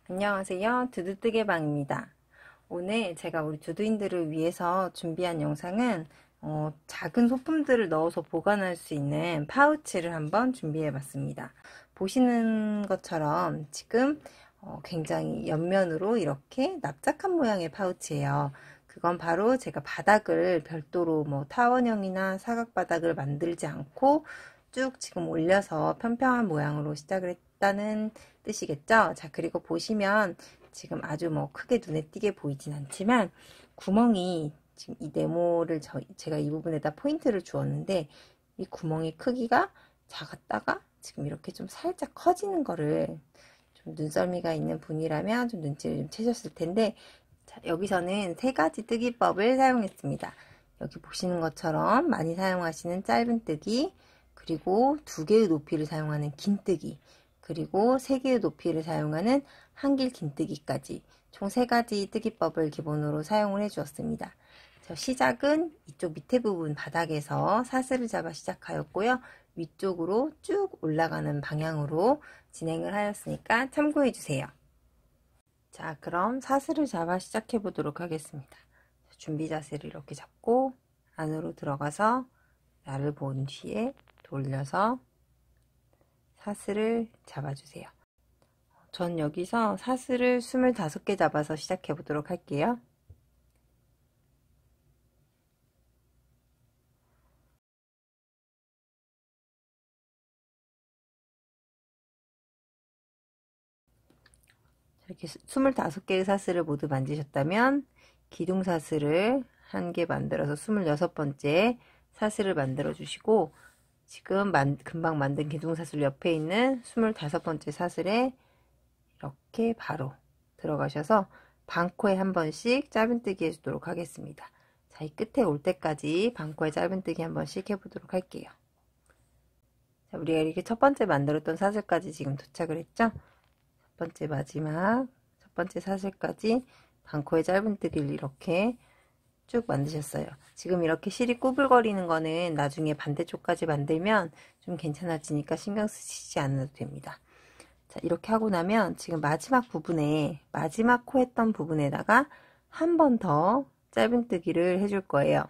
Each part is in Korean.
안녕하세요. 두두뜨개 방입니다. 오늘 제가 우리 두두인들을 위해서 준비한 영상은 작은 소품들을 넣어서 보관할 수 있는 파우치를 한번 준비해 봤습니다. 보시는 것처럼 지금 굉장히 옆면으로 이렇게 납작한 모양의 파우치예요. 그건 바로 제가 바닥을 별도로 타원형이나 사각 바닥을 만들지 않고 쭉 지금 올려서 평평한 모양으로 시작을 했다는 뜻이겠죠. 자, 그리고 보시면 지금 아주 크게 눈에 띄게 보이진 않지만 구멍이 지금 이 네모를 제가 이 부분에다 포인트를 주었는데 이 구멍의 크기가 작았다가 지금 이렇게 좀 살짝 커지는 거를 좀 눈썰미가 있는 분이라면 좀 눈치를 좀 채셨을 텐데, 자, 여기서는 세 가지 뜨기법을 사용했습니다. 여기 보시는 것처럼 많이 사용하시는 짧은 뜨기, 그리고 두 개의 높이를 사용하는 긴 뜨기, 그리고 세 개의 높이를 사용하는 한길 긴뜨기까지 총 세 가지 뜨기법을 기본으로 사용을 해 주었습니다. 시작은 이쪽 밑에 부분 바닥에서 사슬을 잡아 시작하였고요. 위쪽으로 쭉 올라가는 방향으로 진행을 하였으니까 참고해 주세요. 자, 그럼 사슬을 잡아 시작해 보도록 하겠습니다. 준비 자세를 이렇게 잡고 안으로 들어가서 나를 본 뒤에 돌려서 사슬을 잡아주세요. 전 여기서 사슬을 25개 잡아서 시작해 보도록 할게요. 이렇게 25개의 사슬을 모두 만지셨다면 기둥사슬을 1개 만들어서 26번째 사슬을 만들어 주시고, 지금 금방 만든 기둥사슬 옆에 있는 25번째 사슬에 이렇게 바로 들어가셔서 반코에 한 번씩 짧은뜨기 해주도록 하겠습니다. 자, 이 끝에 올 때까지 반코에 짧은뜨기 한 번씩 해보도록 할게요. 자, 우리가 이렇게 첫 번째 만들었던 사슬까지 지금 도착을 했죠? 첫 번째 마지막 첫 번째 사슬까지 반코에 짧은뜨기를 이렇게 쭉 만드셨어요. 지금 이렇게 실이 꾸불거리는 거는 나중에 반대쪽까지 만들면 좀 괜찮아지니까 신경 쓰시지 않아도 됩니다. 자, 이렇게 하고 나면 지금 마지막 부분에, 마지막 코 했던 부분에다가 한 번 더 짧은뜨기를 해줄 거예요.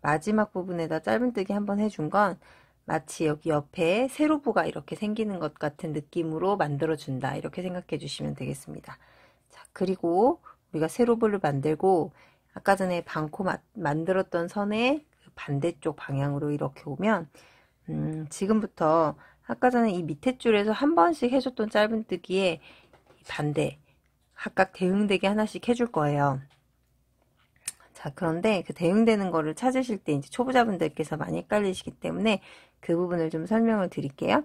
마지막 부분에다 짧은뜨기 한 번 해준 건 마치 여기 옆에 세로부가 이렇게 생기는 것 같은 느낌으로 만들어준다, 이렇게 생각해 주시면 되겠습니다. 자, 그리고 우리가 세로부를 만들고 아까 전에 반코 만들었던 선의 반대쪽 방향으로 이렇게 오면 지금부터 아까 전에 이 밑에 줄에서 한 번씩 해줬던 짧은뜨기에 반대 각각 대응되게 하나씩 해줄 거예요. 자, 그런데 그 대응되는 거를 찾으실 때 이제 초보자분들께서 많이 헷갈리시기 때문에 그 부분을 좀 설명을 드릴게요.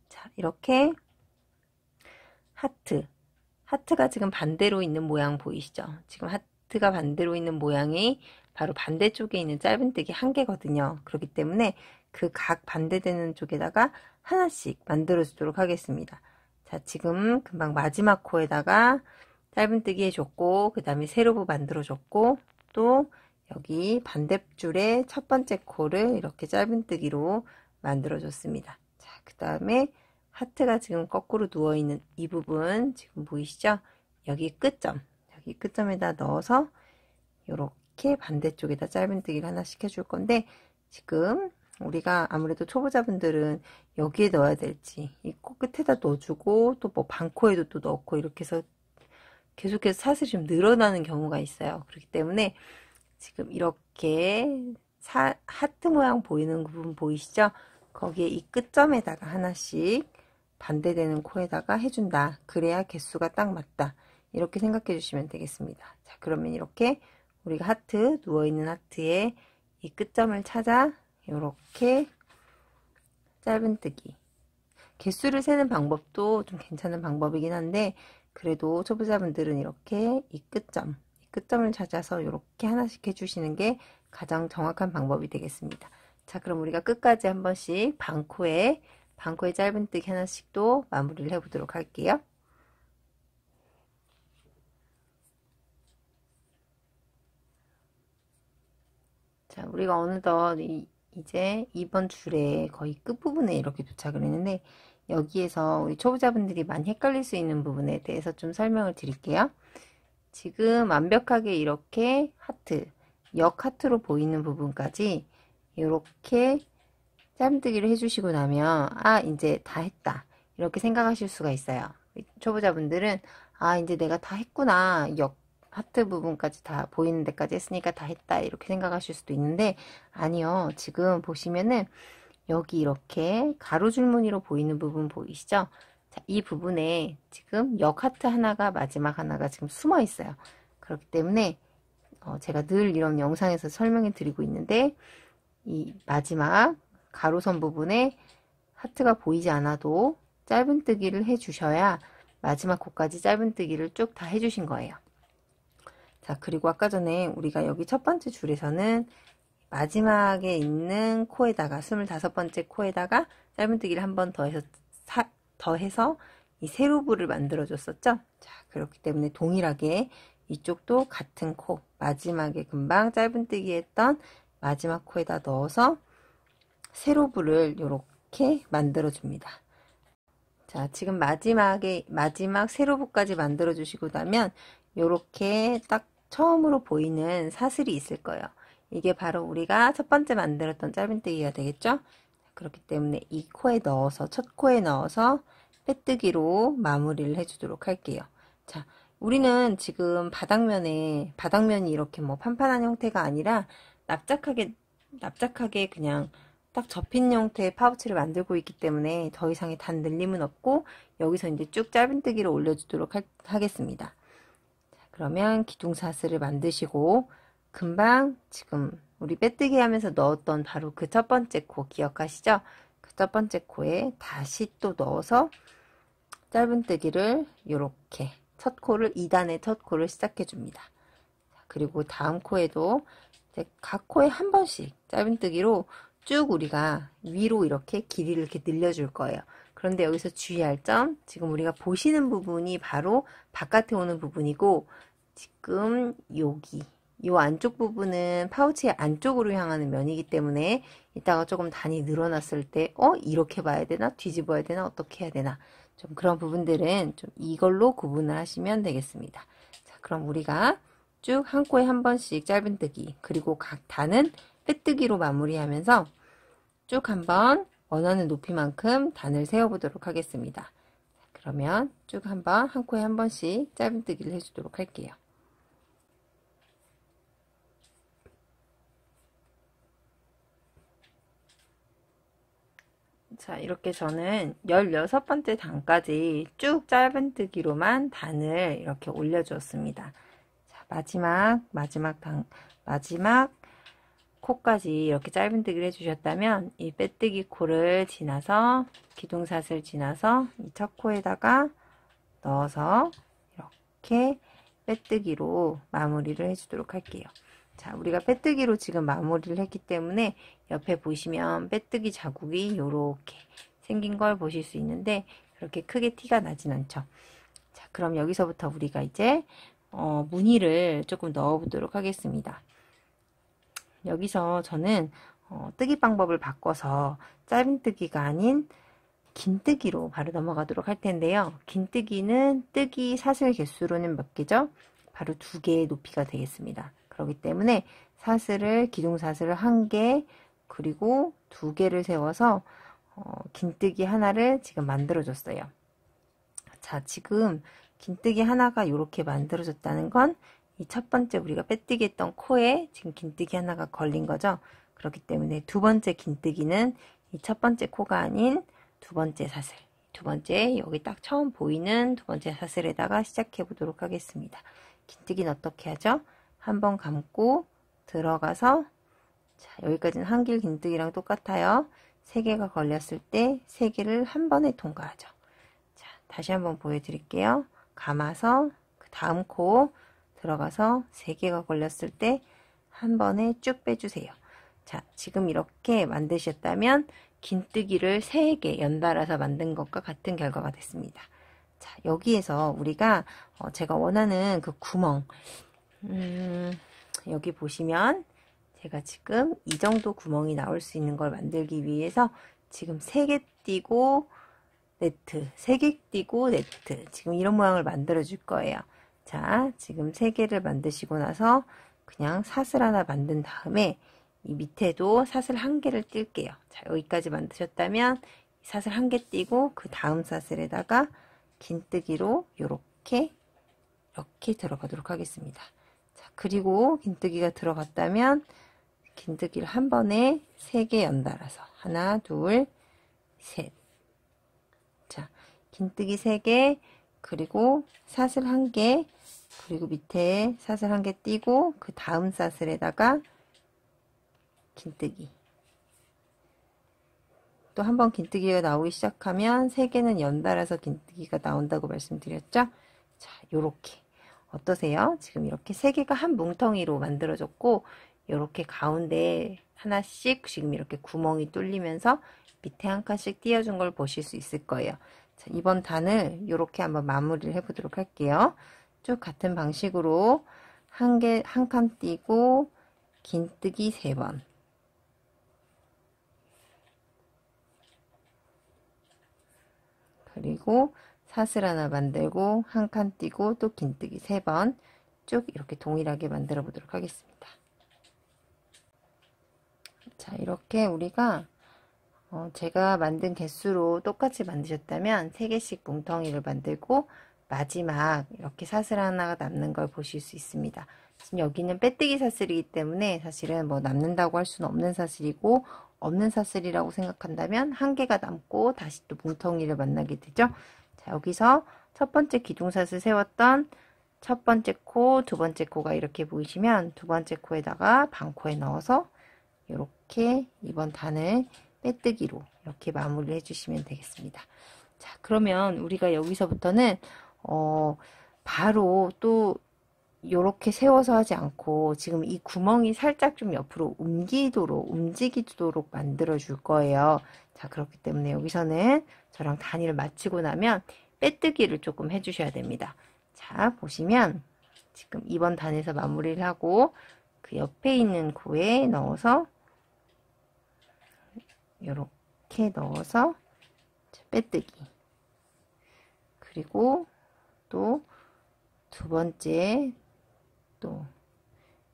자, 이렇게 하트가 지금 반대로 있는 모양 보이시죠? 지금 하트가 반대로 있는 모양이 바로 반대쪽에 있는 짧은뜨기 한 개거든요. 그렇기 때문에 그 각 반대되는 쪽에다가 하나씩 만들어 주도록 하겠습니다. 자, 지금 금방 마지막 코에다가 짧은뜨기 해줬고, 그 다음에 세로부 만들어 줬고, 또 여기 반대줄에 첫 번째 코를 이렇게 짧은뜨기로 만들어 줬습니다. 자, 그 다음에 하트가 지금 거꾸로 누워있는 이 부분 지금 보이시죠? 여기 끝점에다 넣어서 이렇게 반대쪽에다 짧은뜨기를 하나씩 해줄 건데, 지금 우리가 아무래도 초보자분들은 여기에 넣어야 될지 이 코 끝에다 넣어주고 또 반코에도 또 넣고 이렇게 해서 계속해서 사슬이 좀 늘어나는 경우가 있어요. 그렇기 때문에 지금 이렇게 하트 모양 보이는 부분 보이시죠? 거기에 이 끝점에다가 하나씩 반대되는 코에다가 해준다. 그래야 개수가 딱 맞다. 이렇게 생각해 주시면 되겠습니다. 자, 그러면 이렇게 우리가 누워있는 하트에 이 끝점을 찾아 이렇게 짧은뜨기, 개수를 세는 방법도 좀 괜찮은 방법이긴 한데, 그래도 초보자분들은 이렇게 이 끝점을 찾아서 이렇게 하나씩 해주시는 게 가장 정확한 방법이 되겠습니다. 자, 그럼 우리가 끝까지 한 번씩 반코에 짧은뜨기 하나씩 또 마무리를 해보도록 할게요. 자, 우리가 어느덧 이제 이번 줄에 거의 끝부분에 이렇게 도착을 했는데, 여기에서 우리 초보자분들이 많이 헷갈릴 수 있는 부분에 대해서 좀 설명을 드릴게요. 지금 완벽하게 이렇게 하트, 역 하트로 보이는 부분까지 이렇게 짧은뜨기를 해주시고 나면 아 이제 다 했다 이렇게 생각하실 수가 있어요. 초보자분들은 아 이제 내가 다 했구나, 역 하트 부분까지 다 보이는 데까지 했으니까 다 했다 이렇게 생각하실 수도 있는데 아니요. 지금 보시면은 여기 이렇게 가로줄 무늬로 보이는 부분 보이시죠? 자, 이 부분에 지금 역 하트 하나가 마지막 하나가 지금 숨어 있어요. 그렇기 때문에 제가 늘 이런 영상에서 설명해 드리고 있는데 이 마지막 가로선 부분에 하트가 보이지 않아도 짧은뜨기를 해 주셔야 마지막 코까지 짧은뜨기를 쭉 다 해주신 거예요. 자, 그리고 아까 전에 우리가 여기 첫 번째 줄에서는 마지막에 있는 코에다가 25번째 코에다가 짧은뜨기를 한 번 더해서 이 세로부를 만들어 줬었죠. 자, 그렇기 때문에 동일하게 이쪽도 같은 코 마지막에 금방 짧은뜨기 했던 마지막 코에다 넣어서 세로부를 이렇게 만들어 줍니다. 자, 지금 마지막 세로부까지 만들어 주시고 나면 이렇게 딱 처음으로 보이는 사슬이 있을 거예요. 이게 바로 우리가 첫 번째 만들었던 짧은뜨기가 되겠죠? 그렇기 때문에 이 코에 넣어서, 첫 코에 넣어서 빼뜨기로 마무리를 해주도록 할게요. 자, 우리는 지금 바닥면이 이렇게 뭐 판판한 형태가 아니라 납작하게 그냥 딱 접힌 형태의 파우치를 만들고 있기 때문에 더 이상의 단 늘림은 없고 여기서 이제 쭉 짧은뜨기를 올려주도록 하겠습니다. 자, 그러면 기둥사슬을 만드시고 금방 지금 우리 빼뜨기 하면서 넣었던 바로 그 첫 번째 코 기억하시죠? 그 첫 번째 코에 다시 또 넣어서 짧은뜨기를 이렇게 첫 코를 2단의 첫 코를 시작해 줍니다. 그리고 다음 코에도 이제 각 코에 한 번씩 짧은뜨기로 쭉 우리가 위로 이렇게 길이를 이렇게 늘려줄 거예요. 그런데 여기서 주의할 점, 지금 우리가 보시는 부분이 바로 바깥에 오는 부분이고 지금 여기 이 안쪽 부분은 파우치의 안쪽으로 향하는 면이기 때문에 이따가 조금 단이 늘어났을 때 이렇게 봐야 되나 뒤집어야 되나 어떻게 해야 되나 좀 그런 부분들은 좀 이걸로 구분을 하시면 되겠습니다. 자, 그럼 우리가 쭉 한 코에 한 번씩 짧은뜨기 그리고 각 단은 빼뜨기로 마무리하면서 쭉 한번 원하는 높이만큼 단을 세워보도록 하겠습니다. 그러면 쭉 한번 한 코에 한 번씩 짧은뜨기를 해주도록 할게요. 자, 이렇게 저는 16번째 단까지 쭉 짧은뜨기로만 단을 이렇게 올려주었습니다. 자, 마지막 코까지 이렇게 짧은뜨기를 해주셨다면 이 빼뜨기 코를 지나서 기둥사슬 지나서 이 첫 코에다가 넣어서 이렇게 빼뜨기로 마무리를 해주도록 할게요. 자, 우리가 빼뜨기로 지금 마무리를 했기 때문에 옆에 보시면 빼뜨기 자국이 이렇게 생긴 걸 보실 수 있는데 그렇게 크게 티가 나진 않죠. 자, 그럼 여기서부터 우리가 이제 무늬를 조금 넣어 보도록 하겠습니다. 여기서 저는 뜨기 방법을 바꿔서 짧은뜨기가 아닌 긴뜨기로 바로 넘어가도록 할 텐데요. 긴뜨기는 뜨기 사슬 개수로는 몇 개죠? 바로 2개의 높이가 되겠습니다. 그렇기 때문에 기둥사슬을 1개 그리고 2개를 세워서 긴뜨기 하나를 지금 만들어 줬어요. 자, 지금 긴뜨기 하나가 이렇게 만들어졌다는 건 이 첫 번째 우리가 빼뜨기 했던 코에 지금 긴뜨기 하나가 걸린 거죠. 그렇기 때문에 두 번째 긴뜨기는 이 첫 번째 코가 아닌 두 번째 사슬, 두 번째 여기 딱 처음 보이는 두 번째 사슬에다가 시작해 보도록 하겠습니다. 긴뜨기는 어떻게 하죠? 한번 감고 들어가서 자, 여기까지는 한길 긴뜨기랑 똑같아요. 3개가 걸렸을 때 3개를 한 번에 통과하죠. 자, 다시 한번 보여드릴게요. 감아서 그 다음 코 들어가서 3개가 걸렸을 때 한 번에 쭉 빼주세요. 자, 지금 이렇게 만드셨다면 긴뜨기를 3개 연달아서 만든 것과 같은 결과가 됐습니다. 자, 여기에서 우리가 제가 원하는 그 구멍 여기 보시면 제가 지금 이 정도 구멍이 나올 수 있는 걸 만들기 위해서 지금 3개 띄고 네트, 3개 띄고 네트. 지금 이런 모양을 만들어 줄 거예요. 자, 지금 3개를 만드시고 나서 그냥 사슬 하나 만든 다음에 이 밑에도 사슬 1개를 뜰게요. 자, 여기까지 만드셨다면 사슬 1개 띄고 그 다음 사슬에다가 긴뜨기로 이렇게 들어가도록 하겠습니다. 자, 그리고 긴뜨기가 들어갔다면 긴뜨기를 한 번에 3개 연달아서 하나, 둘, 셋. 자, 긴뜨기 3개, 그리고 사슬 1개, 그리고 밑에 사슬 1개 띄고 그 다음 사슬에다가 긴뜨기. 또 한 번 긴뜨기가 나오기 시작하면 3개는 연달아서 긴뜨기가 나온다고 말씀드렸죠? 자, 요렇게. 어떠세요? 지금 이렇게 3개가 한 뭉텅이로 만들어졌고, 요렇게 가운데 하나씩 지금 이렇게 구멍이 뚫리면서 밑에 한 칸씩 띄워준 걸 보실 수 있을 거예요. 자, 이번 단을 요렇게 한번 마무리를 해보도록 할게요. 쭉 같은 방식으로 한 칸 띄고 긴뜨기 3번. 그리고 사슬 하나 만들고 한 칸 띄고 또 긴뜨기 3번 쭉 이렇게 동일하게 만들어 보도록 하겠습니다. 자, 이렇게 우리가 제가 만든 개수로 똑같이 만드셨다면 3개씩 뭉텅이를 만들고 마지막 이렇게 사슬 하나가 남는 걸 보실 수 있습니다. 지금 여기는 빼뜨기 사슬이기 때문에 사실은 뭐 남는다고 할 수는 없는 사슬이고, 없는 사슬이라고 생각한다면 1개가 남고 다시 또 뭉텅이를 만나게 되죠. 자, 여기서 첫 번째 기둥사슬 세웠던 첫 번째 코, 두 번째 코가 이렇게 보이시면 두 번째 코에다가 반코에 넣어서 이렇게 이번 단을 빼뜨기로 이렇게 마무리를 해주시면 되겠습니다. 자, 그러면 우리가 여기서부터는 바로 또 이렇게 세워서 하지 않고 지금 이 구멍이 살짝 좀 옆으로 움직이도록 만들어 줄 거예요. 자, 그렇기 때문에 여기서는 저랑 단위를 마치고 나면 빼뜨기를 조금 해주셔야 됩니다. 자, 보시면 지금 2번 단에서 마무리를 하고 그 옆에 있는 코에 넣어서 이렇게 넣어서 빼뜨기. 그리고 또 두 번째 또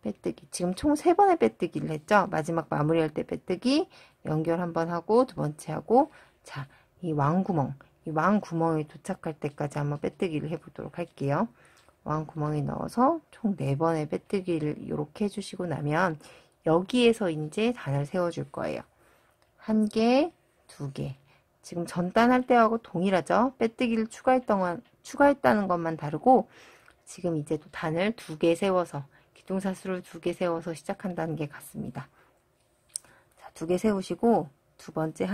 빼뜨기. 지금 총 3번의 빼뜨기를 했죠. 마지막 마무리할 때 빼뜨기 연결 한번 하고 두 번째 하고, 자, 이 왕구멍에 도착할 때까지 한번 빼뜨기를 해보도록 할게요. 왕구멍에 넣어서 총 4번의 빼뜨기를 이렇게 해주시고 나면 여기에서 이제 단을 세워줄 거예요. 1개, 2개. 지금 전단 할 때하고 동일하죠. 빼뜨기를 추가했다는 것만 다르고, 지금 이제 또 단을 2개 세워서 기둥사슬을 2개 세워서 시작한다는 게 같습니다. 자, 2개 세우시고 두 번째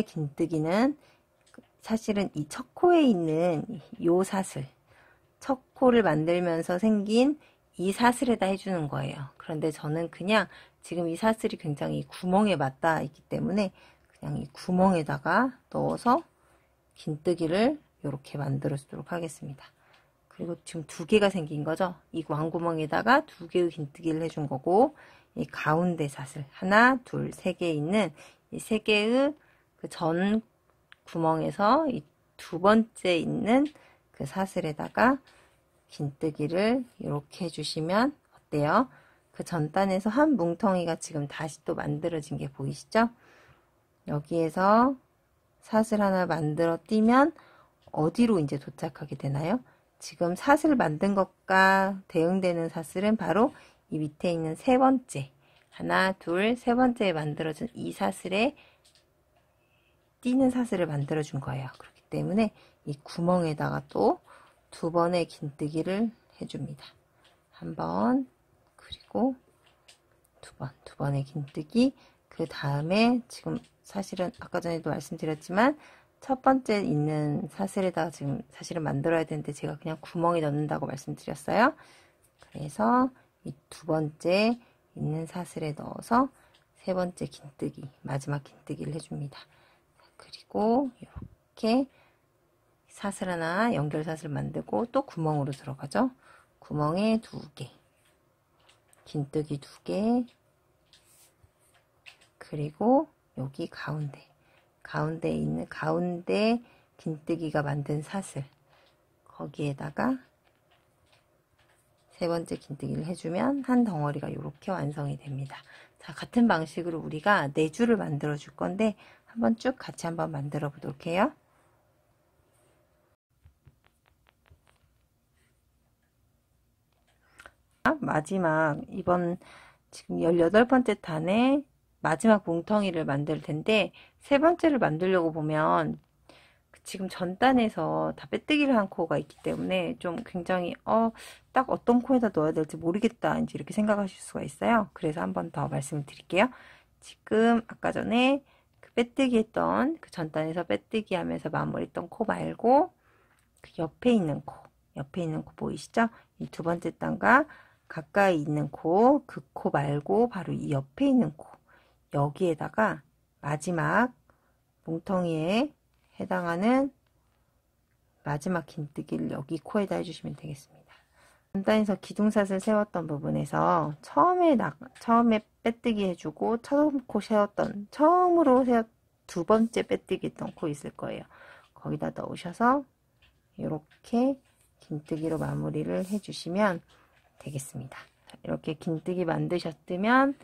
긴뜨기는 사실은 이 첫 코에 있는 요 사슬, 첫 코를 만들면서 생긴 이 사슬에다 해주는 거예요. 그런데 저는 그냥 지금 이 사슬이 굉장히 구멍에 맞닿아 있기 때문에 그냥 이 구멍에다가 넣어서 긴뜨기를 이렇게 만들어 주도록 하겠습니다. 그리고 지금 2개가 생긴 거죠. 이 왕구멍에다가 2개의 긴뜨기를 해준 거고, 이 가운데 사슬 하나, 둘, 3개 있는 이 3개의 그 전 구멍에서 이 두 번째 있는 그 사슬에다가 긴뜨기를 이렇게 해주시면 어때요? 그 전단에서 한 뭉텅이가 지금 다시 또 만들어진 게 보이시죠? 여기에서 사슬 하나 만들어 띄면 어디로 이제 도착하게 되나요? 지금 사슬 만든 것과 대응되는 사슬은 바로 이 밑에 있는 3번째, 하나, 둘, 3번째에 만들어진 이 사슬에 띄는 사슬을 만들어 준 거예요. 그렇기 때문에 이 구멍에다가 또 2번의 긴뜨기를 해줍니다. 한 번, 그리고 2번, 2번의 긴뜨기. 그 다음에 지금 사실은 아까 전에도 말씀드렸지만 첫 번째 있는 사슬에다가 지금 사실은 만들어야 되는데 제가 그냥 구멍에 넣는다고 말씀드렸어요. 그래서 이 2번째 있는 사슬에 넣어서 3번째 긴뜨기, 마지막 긴뜨기를 해줍니다. 그리고 이렇게 사슬 하나 연결 사슬 만들고 또 구멍으로 들어가죠. 구멍에 2개, 긴뜨기 2개, 그리고 여기 가운데 가운데에 있는 가운데 긴뜨기가 만든 사슬 거기에다가 세 번째 긴뜨기를 해주면 한 덩어리가 이렇게 완성이 됩니다. 자, 같은 방식으로 우리가 네 줄을 만들어 줄 건데 한번 쭉 같이 한번 만들어 보도록 해요. 마지막 이번 지금 18번째 단에 마지막 뭉텅이를 만들 텐데 세 번째를 만들려고 보면 지금 전 단에서 다 빼뜨기를 한 코가 있기 때문에 좀 굉장히 딱 어떤 코에다 넣어야 될지 모르겠다 이제 이렇게 생각하실 수가 있어요. 그래서 한 번 더 말씀을 드릴게요. 지금 아까 전에 그 빼뜨기 했던 그 전 단에서 빼뜨기 하면서 마무리했던 코 말고 그 옆에 있는 코 보이시죠? 이 두 번째 단과 가까이 있는 코, 그 코 말고 바로 이 옆에 있는 코 여기에다가 마지막 뭉텅이에 해당하는 마지막 긴뜨기를 여기 코에다 해주시면 되겠습니다. 전단에서 기둥사슬 세웠던 부분에서 처음에 빼뜨기 해주고 처음 코 세웠던 처음으로 두 번째 빼뜨기 했던 코 있을 거예요. 거기다 넣으셔서 이렇게 긴뜨기로 마무리를 해주시면 되겠습니다. 이렇게 긴뜨기 만드셨으면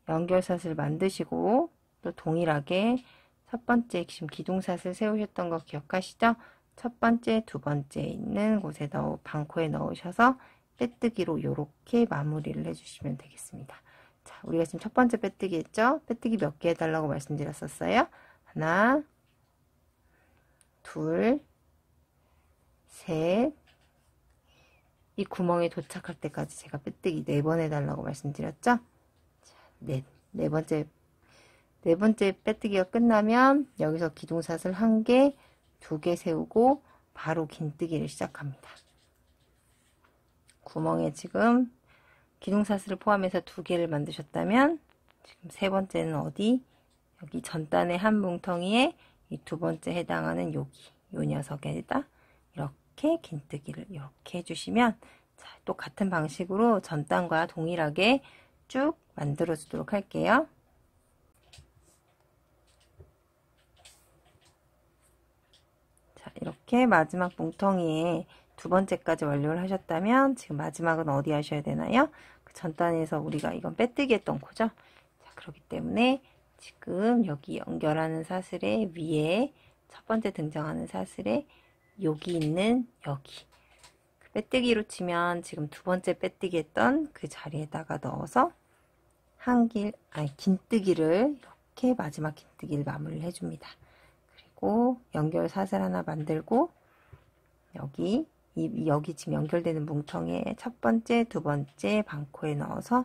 연결사슬 만드시고 또 동일하게 첫 번째 지금 기둥사슬 세우셨던 거 기억하시죠? 첫 번째, 두 번째 있는 곳에 반코에 넣으셔서 빼뜨기로 이렇게 마무리를 해주시면 되겠습니다. 자, 우리가 지금 첫 번째 빼뜨기 했죠? 빼뜨기 몇 개 해달라고 말씀드렸었어요? 하나, 둘, 셋. 이 구멍에 도착할 때까지 제가 빼뜨기 4번 해달라고 말씀드렸죠? 자, 네 번째 빼뜨기가 끝나면 여기서 기둥사슬 1개, 2개 세우고 바로 긴뜨기를 시작합니다. 구멍에 지금 기둥사슬을 포함해서 2개를 만드셨다면 지금 세 번째는 어디? 여기 전단의 한 뭉텅이에 이 두 번째 해당하는 요 녀석에다 이렇게 긴뜨기를 이렇게 해주시면 자, 또 같은 방식으로 전단과 동일하게 쭉 만들어 주도록 할게요. 자, 이렇게 마지막 뭉텅이에 두 번째까지 완료를 하셨다면 지금 마지막은 어디 하셔야 되나요? 그 전단에서 우리가 이건 빼뜨기 했던 코죠. 자, 그렇기 때문에 지금 여기 연결하는 사슬의 위에 첫 번째 등장하는 사슬에 여기 있는 여기 그 빼뜨기로 치면 지금 두 번째 빼뜨기 했던 그 자리에다가 넣어서 긴뜨기를 이렇게 마지막 긴뜨기를 마무리를 해줍니다. 그리고 연결 사슬 하나 만들고 여기 지금 연결되는 뭉텅이에 첫 번째, 두 번째 반코에 넣어서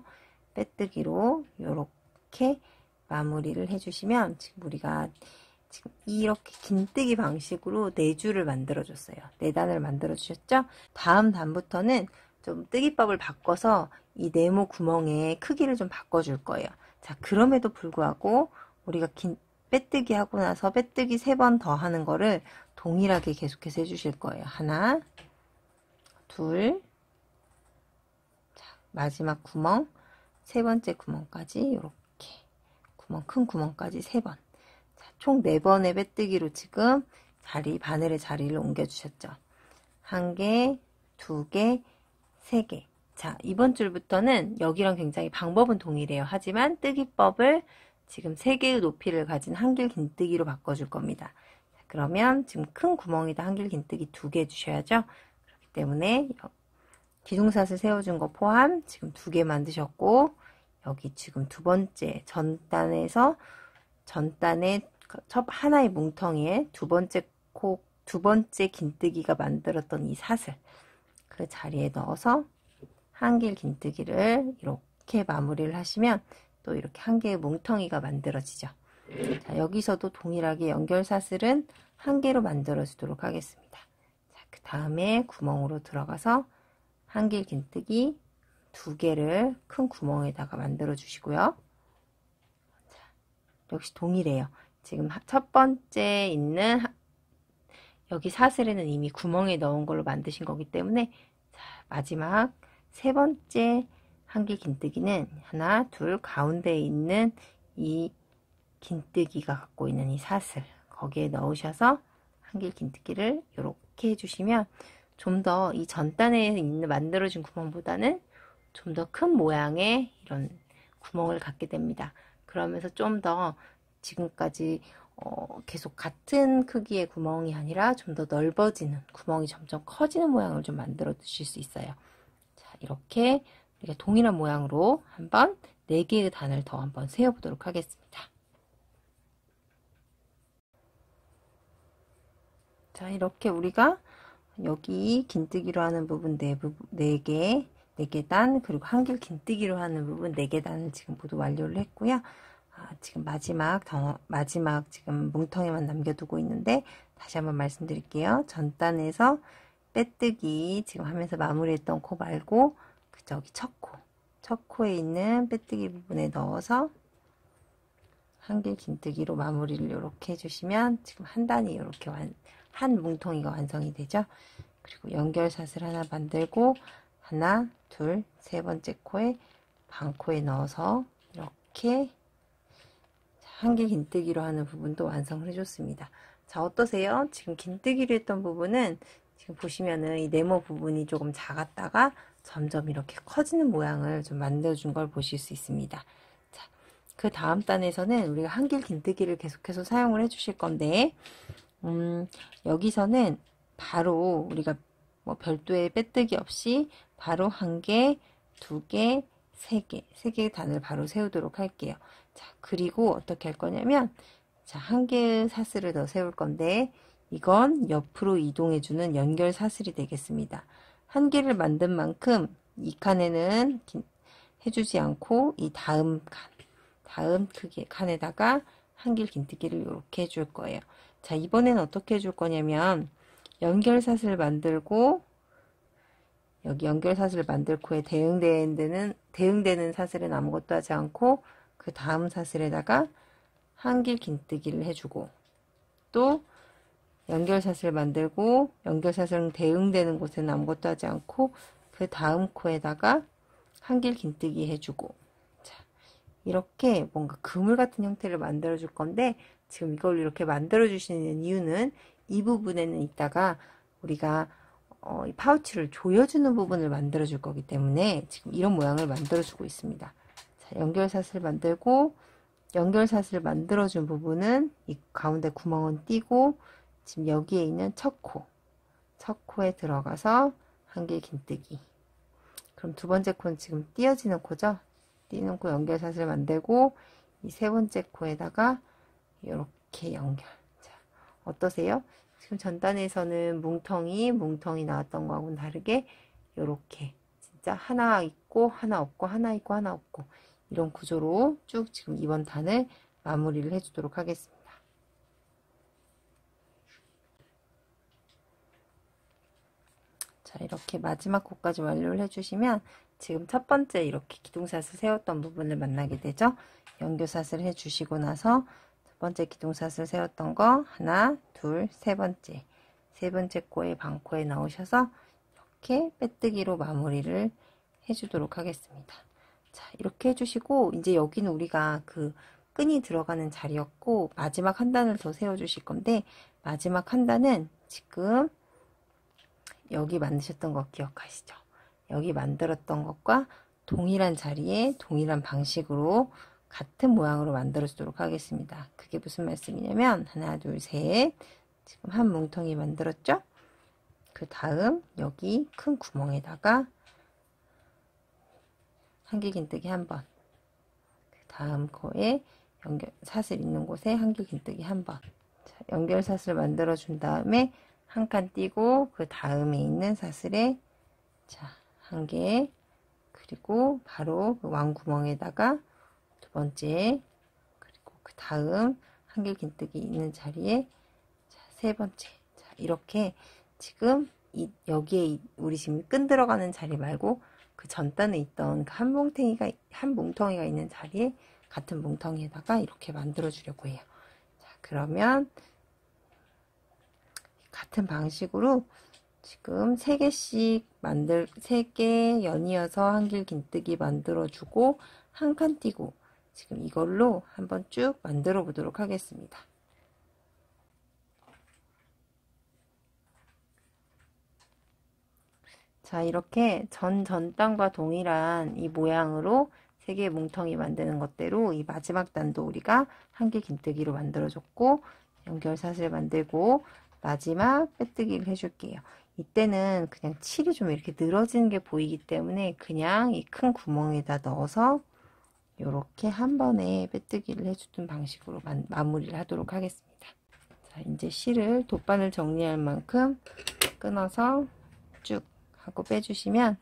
빼뜨기로 이렇게 마무리를 해주시면 지금 우리가 지금 이렇게 긴뜨기 방식으로 4줄을 만들어 줬어요. 4단을 만들어 주셨죠? 다음 단부터는 좀 뜨기법을 바꿔서 이 네모 구멍의 크기를 좀 바꿔 줄 거예요. 자, 그럼에도 불구하고 우리가 빼뜨기 하고 나서 빼뜨기 3번 더 하는 거를 동일하게 계속해서 해주실 거예요. 하나, 둘, 자, 마지막 구멍, 세 번째 구멍까지 이렇게 큰 구멍까지 3번. 자, 총 4번의 빼뜨기로 지금 바늘의 자리를 옮겨주셨죠. 1개, 2개, 3개. 자, 이번 줄부터는 여기랑 굉장히 방법은 동일해요. 하지만 뜨기법을 지금 3개의 높이를 가진 한길 긴뜨기로 바꿔줄 겁니다. 자, 그러면 지금 큰 구멍에다 한길 긴뜨기 2개 해주셔야죠. 그렇기 때문에 기둥사슬 세워준 거 포함 지금 2개 만드셨고 여기 지금 두 번째 전단의 첫 하나의 뭉텅이에 두 번째 긴뜨기가 만들었던 이 사슬 그 자리에 넣어서 한길 긴뜨기를 이렇게 마무리를 하시면 또 이렇게 한 개의 뭉텅이가 만들어지죠. 자, 여기서도 동일하게 연결 사슬은 1개로 만들어 주도록 하겠습니다. 자, 그 다음에 구멍으로 들어가서 한길 긴뜨기 2개를 큰 구멍에다가 만들어 주시고요. 자, 역시 동일해요. 지금 첫 번째 있는 여기 사슬에는 이미 구멍에 넣은 걸로 만드신 거기 때문에 자, 마지막 세 번째 한길 긴뜨기는 하나, 둘 가운데에 있는 이 긴뜨기가 갖고 있는 이 사슬 거기에 넣으셔서 한길 긴뜨기를 이렇게 해주시면 좀 더 이 전단에 있는 만들어진 구멍보다는 좀 더 큰 모양의 이런 구멍을 갖게 됩니다. 그러면서 좀 더 지금까지 계속 같은 크기의 구멍이 아니라 좀 더 넓어지는 구멍이 점점 커지는 모양을 좀 만들어 주실 수 있어요. 자, 이렇게 우리가 동일한 모양으로 한번 4개의 단을 더 한번 세워 보도록 하겠습니다. 자, 이렇게 우리가 여기 긴뜨기로 하는 부분 4개 단, 그리고 한길 긴뜨기로 하는 부분 4개 단을 지금 모두 완료를 했고요. 지금 마지막 지금 뭉텅이만 남겨두고 있는데, 다시 한번 말씀드릴게요. 전단에서 빼뜨기 지금 하면서 마무리했던 코 말고 저기 첫 코에 있는 빼뜨기 부분에 넣어서 한길 긴뜨기로 마무리를 이렇게 해주시면 지금 한 단이 이렇게 한 뭉텅이가 완성이 되죠. 그리고 연결샷을 하나 만들고 하나, 둘, 세 번째 코에 반코에 넣어서 이렇게 한길 긴뜨기로 하는 부분도 완성을 해줬습니다. 자, 어떠세요? 지금 긴뜨기로 했던 부분은 지금 보시면은 이 네모 부분이 조금 작았다가 점점 이렇게 커지는 모양을 좀 만들어준 걸 보실 수 있습니다. 자, 그 다음 단에서는 우리가 한길 긴뜨기를 계속해서 사용을 해주실 건데, 여기서는 바로 우리가 뭐 별도의 빼뜨기 없이 바로 1개, 2개, 3개의 단을 바로 세우도록 할게요. 자, 그리고 어떻게 할 거냐면, 자, 1개의 사슬을 더 세울 건데, 이건 옆으로 이동해주는 연결 사슬이 되겠습니다. 1개를 만든 만큼 이 칸에는 해주지 않고 이 다음 크기 칸에다가 한길 긴뜨기를 이렇게 해줄 거예요. 자, 이번에는 어떻게 해줄 거냐면, 연결사슬 만들고 여기 연결사슬을 만들 코에 대응되는 사슬은 아무것도 하지 않고 그 다음 사슬에다가 한길 긴뜨기를 해주고, 또 연결사슬 만들고 연결사슬은 대응되는 곳에는 아무것도 하지 않고 그 다음 코에다가 한길 긴뜨기 해주고, 자, 이렇게 뭔가 그물 같은 형태를 만들어 줄 건데, 지금 이걸 이렇게 만들어 주시는 이유는 이 부분에는 이따가 우리가 이 파우치를 조여주는 부분을 만들어 줄 거기 때문에 지금 이런 모양을 만들어 주고 있습니다. 자, 연결사슬 만들고 연결사슬 만들어 준 부분은 이 가운데 구멍은 띄고, 지금 여기에 있는 첫 코에 들어가서 한길 긴뜨기. 그럼 두 번째 코는 지금 띄어지는 코죠. 띄는 코 연결사슬 만들고 이 세 번째 코에다가 이렇게 연결. 자, 어떠세요? 지금 전단에서는 뭉텅이 나왔던 거하고는 다르게 이렇게 진짜 하나 있고 하나 없고 하나 있고 하나 없고 이런 구조로 쭉 지금 이번 단을 마무리를 해주도록 하겠습니다. 자, 이렇게 마지막 코까지 완료를 해주시면 지금 첫 번째 이렇게 기둥사슬 세웠던 부분을 만나게 되죠. 연결사슬 해주시고 나서 첫 번째 기둥사슬 세웠던 거 하나, 둘, 세 번째 코에 반코에 넣으셔서 이렇게 빼뜨기로 마무리를 해주도록 하겠습니다. 자, 이렇게 해주시고 이제 여기는 우리가 그 끈이 들어가는 자리였고 마지막 한 단을 더 세워주실 건데, 마지막 한 단은 지금 여기 만드셨던 거 기억하시죠? 여기 만들었던 것과 동일한 자리에 동일한 방식으로 같은 모양으로 만들어 주도록 하겠습니다. 그게 무슨 말씀이냐면 하나, 둘, 셋, 지금 한 뭉텅이 만들었죠? 그 다음 여기 큰 구멍에다가 한길 긴뜨기 한 번, 그 다음 코에 사슬 있는 곳에 한길 긴뜨기 한 번. 자, 연결 사슬 만들어 준 다음에 한 칸 띄고 그 다음에 있는 사슬에 자, 한 개, 그리고 바로 그 왕구멍에다가 두 번째, 그리고 그 다음 한길 긴뜨기 있는 자리에 자, 세 번째. 자, 이렇게 지금 여기에 우리 지금 끈 들어가는 자리 말고 그 전단에 있던 그 한 뭉텅이가 있는 자리에 같은 뭉텅이에다가 이렇게 만들어 주려고 해요. 자, 그러면 같은 방식으로 지금 3개 연이어서 한길 긴뜨기 만들어 주고 한 칸 띄고 지금 이걸로 한번 쭉 만들어 보도록 하겠습니다. 자, 이렇게 전단과 동일한 이 모양으로 3개의 뭉텅이 만드는 것대로 이 마지막 단도 우리가 한 개 긴뜨기로 만들어줬고, 연결사슬 만들고 마지막 빼뜨기를 해줄게요. 이때는 그냥 칠이 좀 이렇게 늘어지는 게 보이기 때문에 그냥 이 큰 구멍에다 넣어서 이렇게 한 번에 빼뜨기를 해주는 방식으로 마무리를 하도록 하겠습니다. 자, 이제 실을 돗바늘 정리할 만큼 끊어서 쭉 하고 빼주시면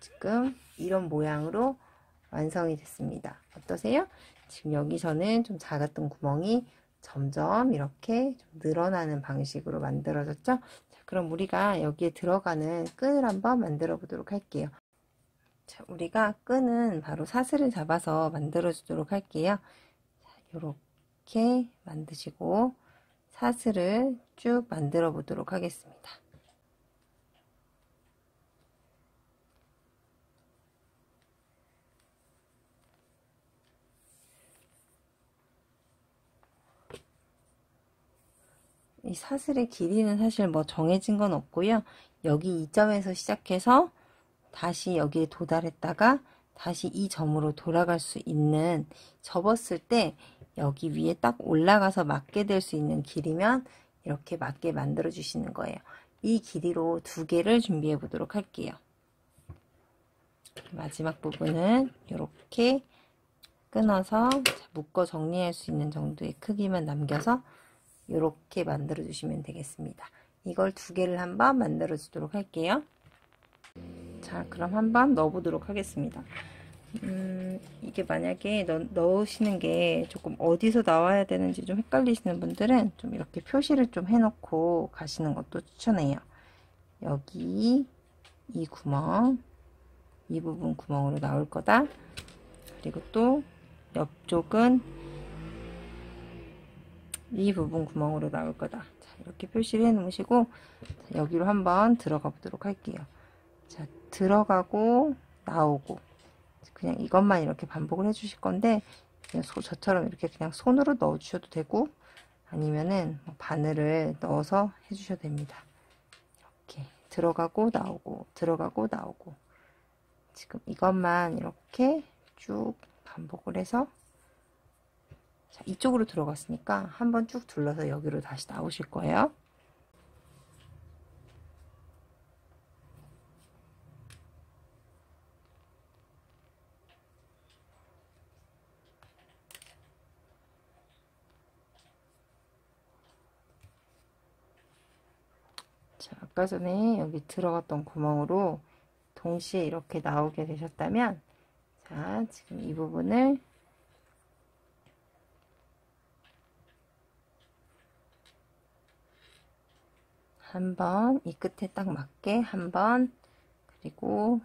지금 이런 모양으로 완성이 됐습니다. 어떠세요? 지금 여기서는 좀 작았던 구멍이 점점 이렇게 좀 늘어나는 방식으로 만들어졌죠? 자, 그럼 우리가 여기에 들어가는 끈을 한번 만들어 보도록 할게요. 자, 우리가 끈은 바로 사슬을 잡아서 만들어 주도록 할게요. 자, 이렇게 만드시고 사슬을 쭉 만들어 보도록 하겠습니다. 이 사슬의 길이는 사실 뭐 정해진 건 없고요. 여기 이 점에서 시작해서 다시 여기에 도달했다가 다시 이 점으로 돌아갈 수 있는, 접었을 때 여기 위에 딱 올라가서 맞게 될 수 있는 길이면 이렇게 맞게 만들어 주시는 거예요. 이 길이로 2개를 준비해 보도록 할게요. 마지막 부분은 이렇게 끊어서 묶어 정리할 수 있는 정도의 크기만 남겨서 이렇게 만들어 주시면 되겠습니다. 이걸 2개를 한번 만들어 주도록 할게요. 자, 그럼 한번 넣어 보도록 하겠습니다. 이게 만약에 넣으시는 게 조금 어디서 나와야 되는지 좀 헷갈리시는 분들은 좀 이렇게 표시를 좀 해놓고 가시는 것도 추천해요. 여기 이 구멍, 이 부분 구멍으로 나올 거다. 그리고 또 옆쪽은 이 부분 구멍으로 나올 거다. 자, 이렇게 표시를 해 놓으시고 여기로 한번 들어가 보도록 할게요. 자, 들어가고 나오고 그냥 이것만 이렇게 반복을 해 주실 건데, 그냥 저처럼 이렇게 그냥 손으로 넣어 주셔도 되고 아니면은 바늘을 넣어서 해 주셔도 됩니다. 이렇게 들어가고 나오고 들어가고 나오고, 지금 이것만 이렇게 쭉 반복을 해서, 자, 이쪽으로 들어갔으니까 한번 쭉 둘러서 여기로 다시 나오실 거예요. 자, 아까 전에 여기 들어갔던 구멍으로 동시에 이렇게 나오게 되셨다면, 자, 지금 이 부분을 한번 이 끝에 딱 맞게 한 번, 그리고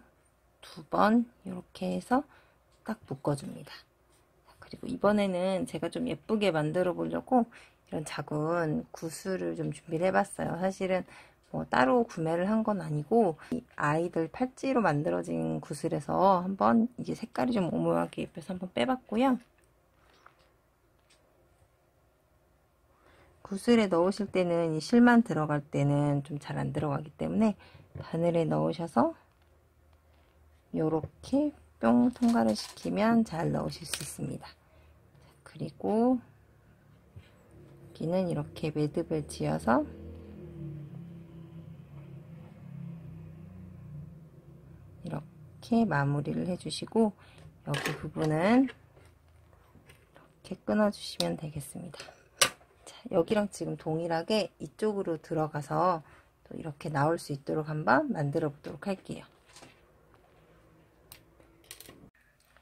2번 이렇게 해서 딱 묶어줍니다. 그리고 이번에는 제가 좀 예쁘게 만들어 보려고 이런 작은 구슬을 좀 준비를 해봤어요. 사실은 뭐 따로 구매를 한 건 아니고 이 아이들 팔찌로 만들어진 구슬에서 한번 이게 색깔이 좀 오묘하게 입혀서 한번 빼봤고요. 구슬에 넣으실 때는 이 실만 들어갈 때는 좀 잘 안 들어가기 때문에 바늘에 넣으셔서 이렇게 뿅 통과를 시키면 잘 넣으실 수 있습니다. 그리고 여기는 이렇게 매듭을 지어서 이렇게 마무리를 해주시고, 여기 부분은 이렇게 끊어주시면 되겠습니다. 자, 여기랑 지금 동일하게 이쪽으로 들어가서 또 이렇게 나올 수 있도록 한번 만들어 보도록 할게요.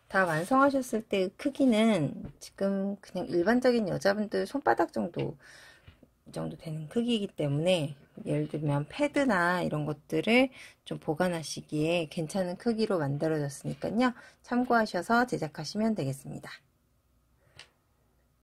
다 완성하셨을 때 크기는 지금 그냥 일반적인 여자분들 손바닥 정도, 이 정도 되는 크기이기 때문에 예를 들면 패드나 이런 것들을 좀 보관하시기에 괜찮은 크기로 만들어졌으니까요. 참고하셔서 제작하시면 되겠습니다.